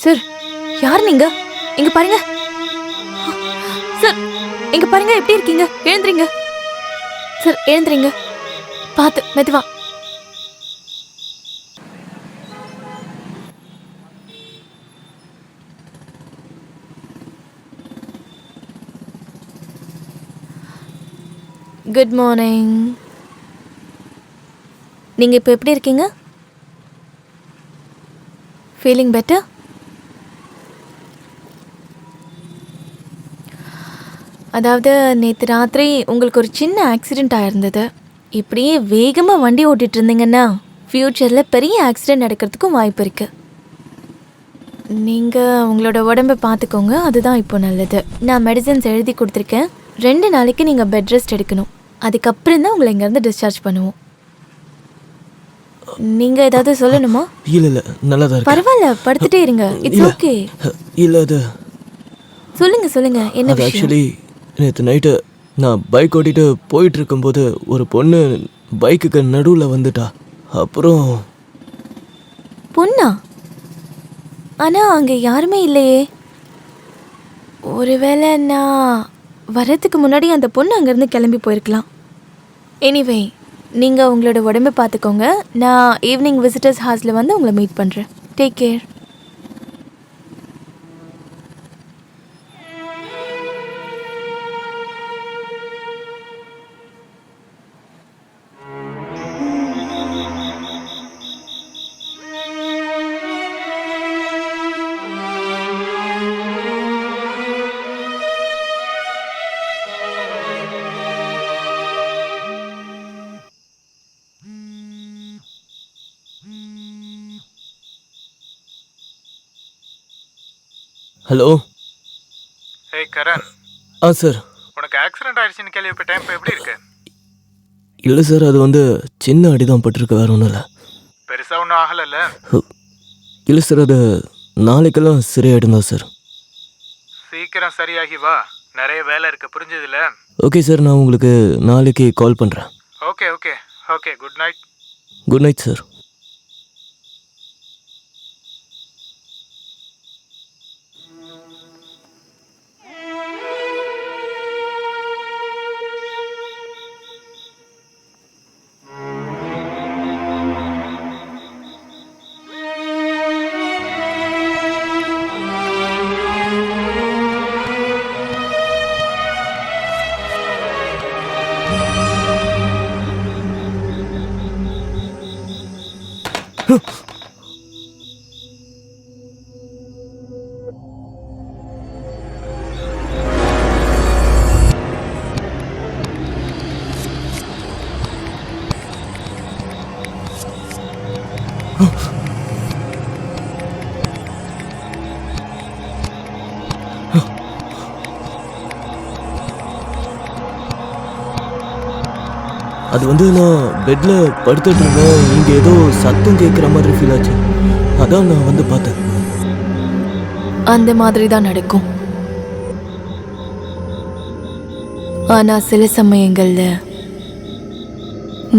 Sir, யார் நீங்க? இங்க பாருங்க சார், இங்க பாருங்க, எப்படி இருக்கீங்க? எழுந்துறீங்க சார், எழுந்துறீங்க. பார்த்து மெதுவா. Good morning. நீங்க இப்போ எப்படி இருக்கீங்க? Feeling better? அதாவது நேற்று ராத்திரி உங்களுக்கு ஒரு சின்ன ஆக்சிடெண்ட் ஆயிருந்தது. இப்படியே வேகமாக வண்டி ஓட்டிட்டு இருந்தீங்கன்னா ஃப்யூச்சரில் பெரிய ஆக்சிடெண்ட் நடக்கிறதுக்கும் வாய்ப்பு இருக்கு. நீங்கள் உங்களோட உடம்பை பார்த்துக்கோங்க, அதுதான் இப்போ நல்லது. நான் மெடிசன்ஸ் எழுதி கொடுத்துருக்கேன். 2 நாளைக்கு நீங்கள் பெட் ரெஸ்ட் எடுக்கணும். அதுக்கப்புறம் தான் உங்களை இங்கேருந்து டிஸ்சார்ஜ் பண்ணுவோம். நீங்கள் ஏதாவது சொல்லணுமா? இல்லை நல்லா தான் இருக்கு. பரவாயில்ல, படுத்துட்டே இருங்க. It's okay. இல்லை அது சொல்லுங்க என்ன விஷயம்? ஆக்சுவலி நேற்று நைட்டு நான் பைக் ஓட்டிட்டு போயிட்டு இருக்கும்போது ஒரு பொண்ணு பைக்குக்கு நடுவில் வந்துட்டா. அப்புறம் பொண்ணா? ஆனா அங்க யாருமே இல்லையே. ஒருவேளை நான் வரதுக்கு முன்னாடி அந்த பொண்ணு அங்கேருந்து கிளம்பி போயிருக்கலாம். எனிவே, நீங்கள் உங்களோட உடம்பை பார்த்துக்கோங்க. நான் ஈவினிங் விசிட்டர்ஸ் ஹாஸ்ல வந்து உங்களை மீட் பண்ணுறேன். Take care. ஹலோ. ஏய் கரண், சார். உனக்கு ஆக்சிடென்ட் ஆயிடுச்சுன்னு கேள்விப்பட்டேன். இப்போ எப்படி இருக்கு? இல்லை சார், அது சின்ன அடிதான் பட்டிருக்கு, வேற ஒன்றும் இல்லை. பெருசாக ஒன்றும் ஆகலைல்ல? இல்லை சார், அது நாளைக்கெல்லாம் சரியாயிடும் தான் சார். சீக்கிரம் சரியாகி வா, நிறைய வேலை இருக்கு, புரிஞ்சதில்ல? ஓகே சார், நான் உங்களுக்கு நாளைக்கு கால் பண்ணுறேன். Okay okay okay, good night. Good night sir. அது நான் பெட்ல படுத்துட்டு இருந்தேன். இங்கே ஏதோ சத்தம் கேட்குற மாதிரி ஃபீல் ஆச்சு. அதான் நான் வந்து பார்த்தேன். அந்த மாதிரி தான் நடக்கும். ஆனா சில சமயங்கள்ல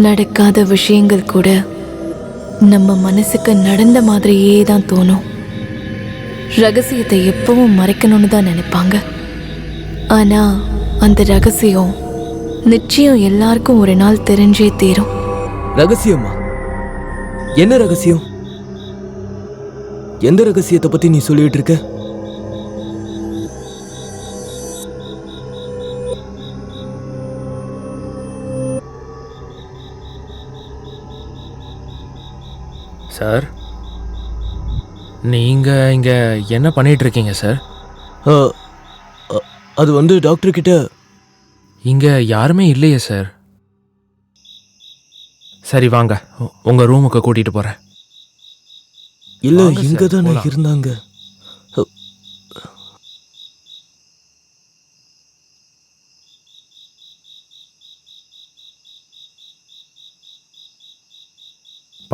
நடக்காத விஷயங்கள் கூட நம்ம மனசுக்கு நடந்த மாதிரியே தான் தோணும். ரகசியத்தை எப்பவும் மறைக்கணும்னு தான் நினைப்பாங்க. ஆனா அந்த ரகசியம் நிச்சயம் எல்லாருக்கும் ஒரு நாள் தெரிஞ்சே தீரும். ரகசியமா? என்ன ரகசியம்? எந்த ரகசியத்தை பத்தி நீ சொல்லிட்டு இருக்க? சார், நீங்க இங்க என்ன பண்ணிட்டு இருக்கீங்க சார்? அது டாக்டர் கிட்ட. இங்க யாருமே இல்லையே சார். சரி வாங்க, உங்க ரூமுக்கு கூட்டிட்டு போறேன். இல்ல, இங்க தானே இருந்தாங்க.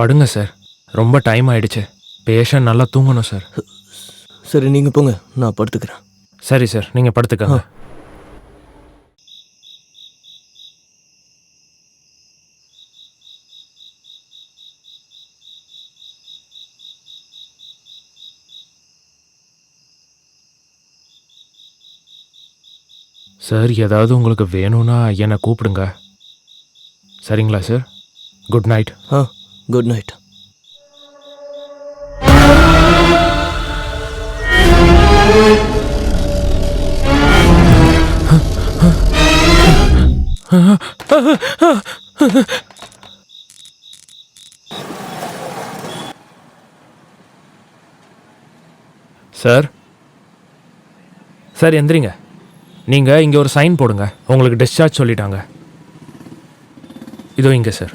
படுங்க சார், ரொம்ப டைம் ஆயிடுச்சு. பேஷண்ட் நல்லா தூங்கணும் சார். சரி, நீங்க போங்க, நான் படுத்துக்கிறேன். சரி சார், நீங்க படுத்துக்கங்க. சார் ஏதாவது உங்களுக்கு வேணும்னா என்னை கூப்பிடுங்க. சரிங்களா sir? Good night. Good night. Sir sir எந்திரிங்க. நீங்கள் இங்கே ஒரு சைன் போடுங்க. உங்களுக்கு டிஸ்சார்ஜ் சொல்லிட்டாங்க. இதோ இங்கே சார்.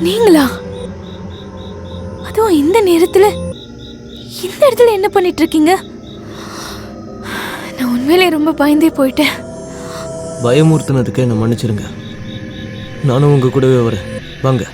நீங்களா? அதுவும் இந்த நேரத்துல இந்த இடத்துல என்ன பண்ணிட்டு இருக்கீங்க? நான் உண்மையிலே ரொம்ப பயந்தே போயிட்டேன். பயமுறுத்தினதுக்கு என்ன மன்னிச்சிருங்க. நானும் உங்க கூடவே வரேன். வாங்க.